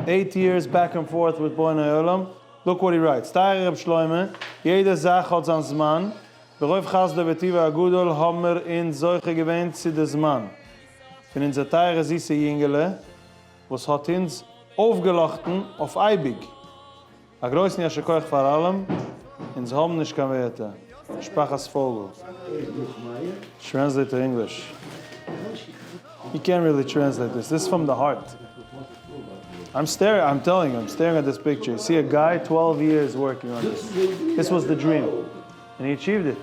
8 years back and forth with Bonei Olam. Look what he writes. Tayr Reb Shloime, jede Zach hat sein Zman. Beroif Chasde Vetiva Agudol Homer in solche gewähnt sie des Zman. Von in der Tayr Zisse Jingele, was hat uns aufgelachten auf Eibig. A größten Yashakoich vor allem, ins haben nicht kann werte. Sprachas Vogel. Translate to English. You can't really translate this. This is from the heart. I'm telling you, I'm staring at this picture. You see a guy 12 years working on this. This was the dream. And he achieved it.